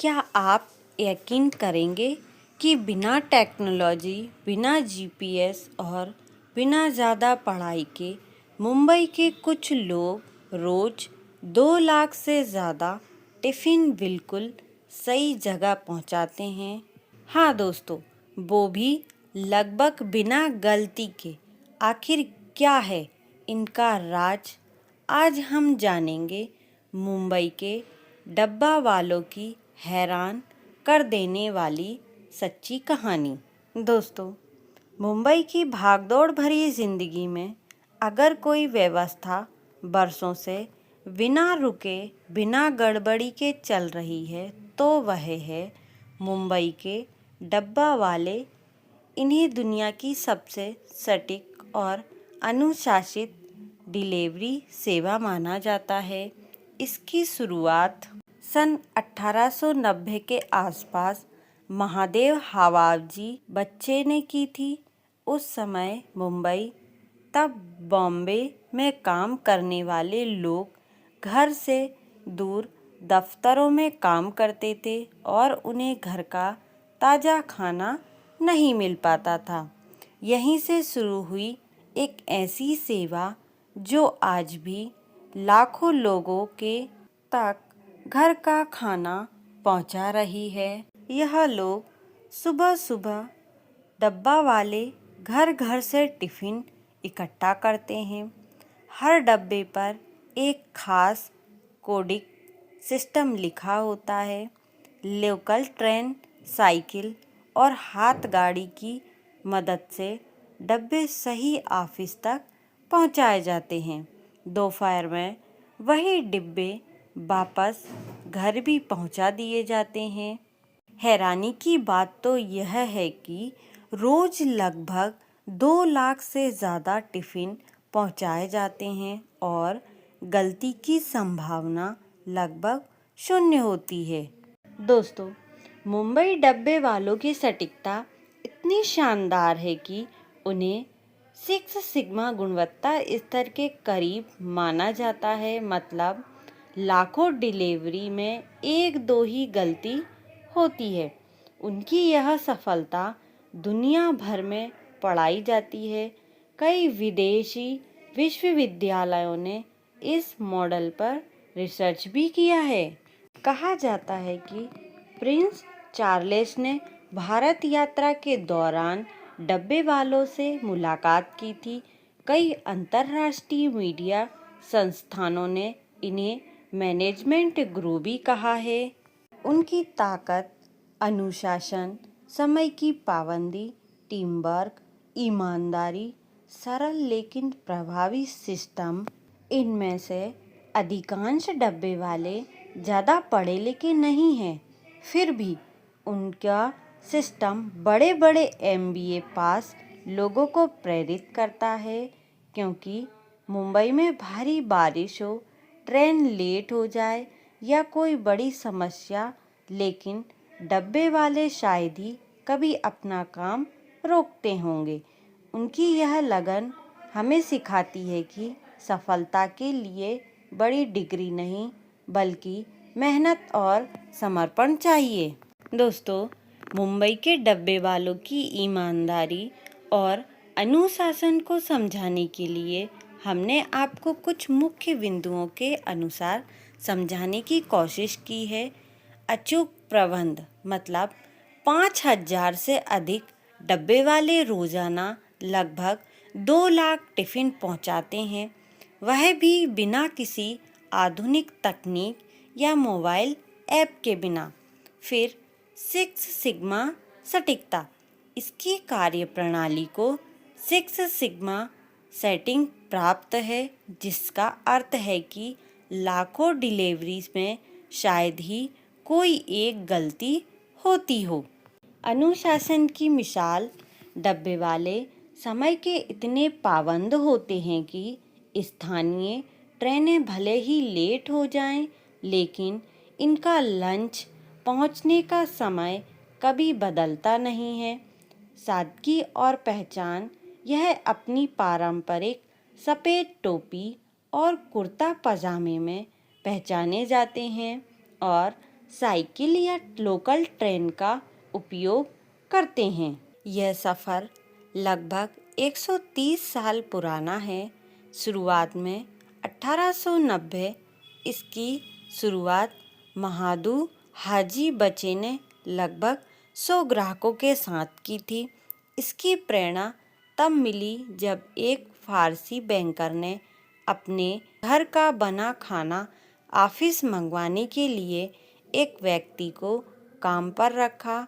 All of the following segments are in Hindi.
क्या आप यकीन करेंगे कि बिना टेक्नोलॉजी, बिना जीपीएस और बिना ज़्यादा पढ़ाई के मुंबई के कुछ लोग रोज़ 2 लाख से ज़्यादा टिफ़िन बिल्कुल सही जगह पहुंचाते हैं। हाँ दोस्तों, वो भी लगभग बिना गलती के। आखिर क्या है इनका राज? आज हम जानेंगे मुंबई के डब्बा वालों की हैरान कर देने वाली सच्ची कहानी। दोस्तों, मुंबई की भागदौड़ भरी जिंदगी में अगर कोई व्यवस्था बरसों से बिना रुके, बिना गड़बड़ी के चल रही है तो वह है मुंबई के डब्बा वाले। इन्हें दुनिया की सबसे सटीक और अनुशासित डिलीवरी सेवा माना जाता है। इसकी शुरुआत सन 1890 के आसपास महादेव हवाजी बच्चे ने की थी। उस समय मुंबई, तब बॉम्बे में काम करने वाले लोग घर से दूर दफ्तरों में काम करते थे और उन्हें घर का ताज़ा खाना नहीं मिल पाता था। यहीं से शुरू हुई एक ऐसी सेवा जो आज भी लाखों लोगों के तक घर का खाना पहुंचा रही है। यह लोग सुबह सुबह डब्बा वाले घर घर से टिफ़िन इकट्ठा करते हैं। हर डब्बे पर एक खास कोडिक सिस्टम लिखा होता है। लोकल ट्रेन, साइकिल और हाथ गाड़ी की मदद से डब्बे सही ऑफिस तक पहुंचाए जाते हैं। दोपहर में वही डिब्बे वापस घर भी पहुंचा दिए जाते हैं। हैरानी की बात तो यह है कि रोज लगभग 2 लाख से ज़्यादा टिफ़िन पहुंचाए जाते हैं और गलती की संभावना लगभग शून्य होती है। दोस्तों, मुंबई डब्बे वालों की सटीकता इतनी शानदार है कि उन्हें 6 सिग्मा गुणवत्ता स्तर के करीब माना जाता है। मतलब लाखों डिलीवरी में 1-2 ही गलती होती है। उनकी यह सफलता दुनिया भर में पढ़ाई जाती है। कई विदेशी विश्वविद्यालयों ने इस मॉडल पर रिसर्च भी किया है। कहा जाता है कि प्रिंस चार्ल्स ने भारत यात्रा के दौरान डब्बे वालों से मुलाकात की थी। कई अंतर्राष्ट्रीय मीडिया संस्थानों ने इन्हें मैनेजमेंट गुरु भी कहा है। उनकी ताकत, अनुशासन, समय की पाबंदी, टीम वर्क, ईमानदारी, सरल लेकिन प्रभावी सिस्टम। इनमें से अधिकांश डब्बे वाले ज़्यादा पढ़े लिखे नहीं हैं, फिर भी उनका सिस्टम बड़े बड़े MBA पास लोगों को प्रेरित करता है। क्योंकि मुंबई में भारी बारिश हो, ट्रेन लेट हो जाए या कोई बड़ी समस्या, लेकिन डब्बे वाले शायद ही कभी अपना काम रोकते होंगे। उनकी यह लगन हमें सिखाती है कि सफलता के लिए बड़ी डिग्री नहीं, बल्कि मेहनत और समर्पण चाहिए। दोस्तों, मुंबई के डब्बे वालों की ईमानदारी और अनुशासन को समझाने के लिए हमने आपको कुछ मुख्य बिंदुओं के अनुसार समझाने की कोशिश की है। अचूक प्रबंध, मतलब 5,000 से अधिक डब्बे वाले रोजाना लगभग 2 लाख टिफ़िन पहुंचाते हैं, वह भी बिना किसी आधुनिक तकनीक या मोबाइल ऐप के बिना। फिर 6 सिग्मा सटीकता, इसकी कार्यप्रणाली को 6 सिग्मा सेटिंग प्राप्त है, जिसका अर्थ है कि लाखों डिलीवरीज में शायद ही कोई एक गलती होती हो। अनुशासन की मिसाल, डब्बे वाले समय के इतने पाबंद होते हैं कि स्थानीय ट्रेनें भले ही लेट हो जाएं, लेकिन इनका लंच पहुंचने का समय कभी बदलता नहीं है। सादगी और पहचान, यह अपनी पारंपरिक सफ़ेद टोपी और कुर्ता पजामे में पहचाने जाते हैं और साइकिल या लोकल ट्रेन का उपयोग करते हैं। यह सफ़र लगभग 130 साल पुराना है। शुरुआत में 1890 इसकी शुरुआत महादू हाजी बचे ने लगभग 100 ग्राहकों के साथ की थी। इसकी प्रेरणा तब मिली जब एक फारसी बैंकर ने अपने घर का बना खाना ऑफिस मंगवाने के लिए एक व्यक्ति को काम पर रखा।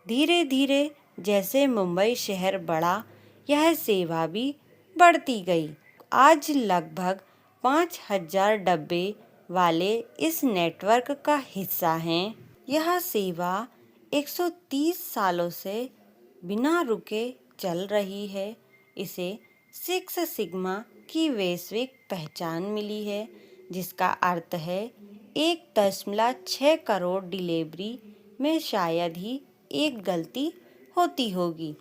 धीरे धीरे जैसे मुंबई शहर बढ़ा, यह सेवा भी बढ़ती गई। आज लगभग 5000 डब्बे वाले इस नेटवर्क का हिस्सा हैं। यह सेवा 130 सालों से बिना रुके चल रही है। इसे सिक्स सिग्मा की वैश्विक पहचान मिली है, जिसका अर्थ है 1.6 करोड़ डिलीवरी में शायद ही एक गलती होती होगी।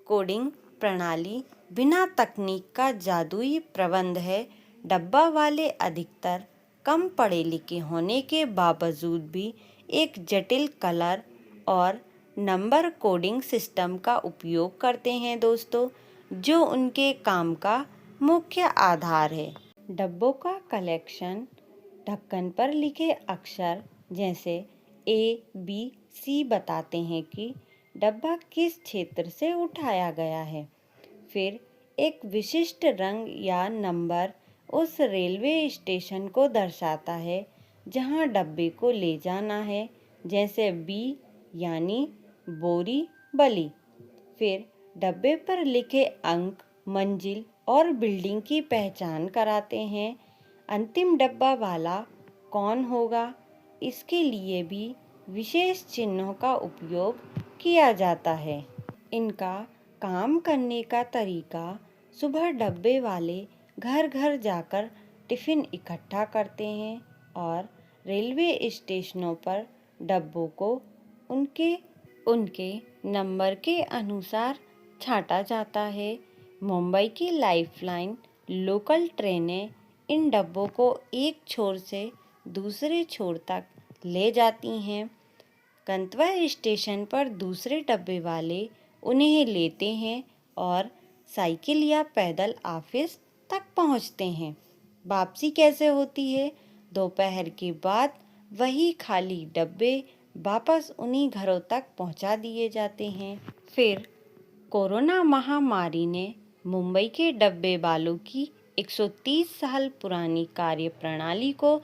कोडिंग प्रणाली बिना तकनीक का जादुई प्रबंध है। डब्बा वाले अधिकतर कम पढ़े लिखे होने के बावजूद भी एक जटिल कलर और नंबर कोडिंग सिस्टम का उपयोग करते हैं दोस्तों, जो उनके काम का मुख्य आधार है। डब्बों का कलेक्शन ढक्कन पर लिखे अक्षर जैसे ABC बताते हैं कि डब्बा किस क्षेत्र से उठाया गया है। फिर एक विशिष्ट रंग या नंबर उस रेलवे स्टेशन को दर्शाता है जहां डब्बे को ले जाना है, जैसे B यानी बोरी बली। फिर डब्बे पर लिखे अंक मंजिल और बिल्डिंग की पहचान कराते हैं। अंतिम डब्बा वाला कौन होगा, इसके लिए भी विशेष चिन्हों का उपयोग किया जाता है। इनका काम करने का तरीका सुबह डब्बे वाले घर घर जाकर टिफ़िन इकट्ठा करते हैं और रेलवे स्टेशनों पर डब्बों को उनके नंबर के अनुसार छांटा जाता है। मुंबई की लाइफलाइन लोकल ट्रेनें इन डब्बों को एक छोर से दूसरे छोर तक ले जाती हैं। गंतव्य स्टेशन पर दूसरे डब्बे वाले उन्हें लेते हैं और साइकिल या पैदल ऑफिस तक पहुंचते हैं। वापसी कैसे होती है? दोपहर के बाद वही खाली डब्बे वापस उन्हीं घरों तक पहुंचा दिए जाते हैं। फिर कोरोना महामारी ने मुंबई के डब्बे वालों की 130 साल पुरानी कार्यप्रणाली को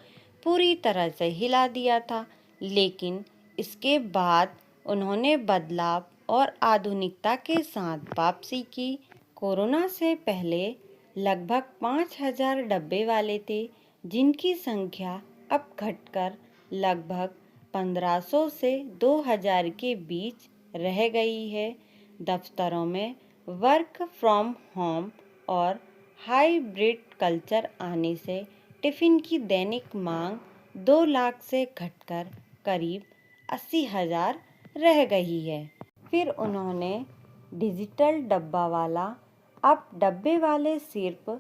पूरी तरह से हिला दिया था, लेकिन इसके बाद उन्होंने बदलाव और आधुनिकता के साथ वापसी की। कोरोना से पहले लगभग 5000 डब्बे वाले थे, जिनकी संख्या अब घटकर लगभग 1500 से 2000 के बीच रह गई है। दफ्तरों में वर्क फ्रॉम होम और हाइब्रिड कल्चर आने से टिफ़िन की दैनिक मांग 2 लाख से घटकर करीब 80,000 रह गई है। फिर उन्होंने डिजिटल डब्बा वाला। अब डब्बे वाले सिर्फ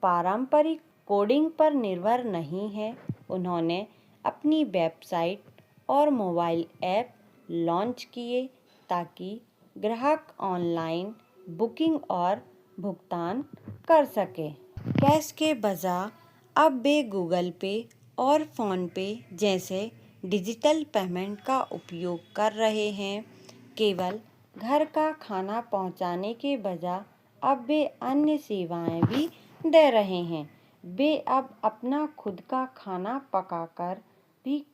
पारंपरिक कोडिंग पर निर्भर नहीं है। उन्होंने अपनी वेबसाइट और मोबाइल ऐप लॉन्च किए ताकि ग्राहक ऑनलाइन बुकिंग और भुगतान कर सके। कैश के बजाय अब वे गूगल पे और फ़ोन पे जैसे डिजिटल पेमेंट का उपयोग कर रहे हैं। केवल घर का खाना पहुंचाने के बजाय अब वे अन्य सेवाएं भी दे रहे हैं। वे अब अपना खुद का खाना पकाकर भी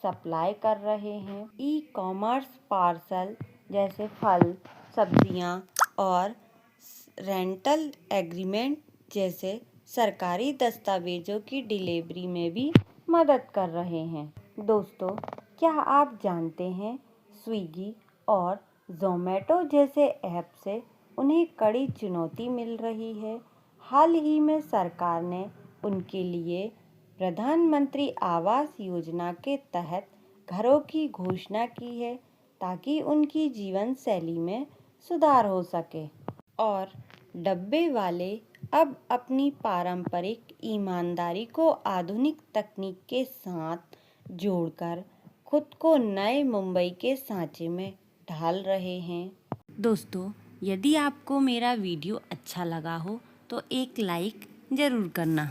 सप्लाई कर रहे हैं। ई-कॉमर्स पार्सल जैसे फल, सब्जियां और रेंटल एग्रीमेंट जैसे सरकारी दस्तावेजों की डिलीवरी में भी मदद कर रहे हैं। दोस्तों, क्या आप जानते हैं स्विगी और ज़ोमैटो जैसे ऐप से उन्हें कड़ी चुनौती मिल रही है। हाल ही में सरकार ने उनके लिए प्रधानमंत्री आवास योजना के तहत घरों की घोषणा की है, ताकि उनकी जीवन शैली में सुधार हो सके। और डब्बे वाले अब अपनी पारंपरिक ईमानदारी को आधुनिक तकनीक के साथ जोड़कर खुद को नए मुंबई के सांचे में ढाल रहे हैं। दोस्तों, यदि आपको मेरा वीडियो अच्छा लगा हो तो एक लाइक ज़रूर करना।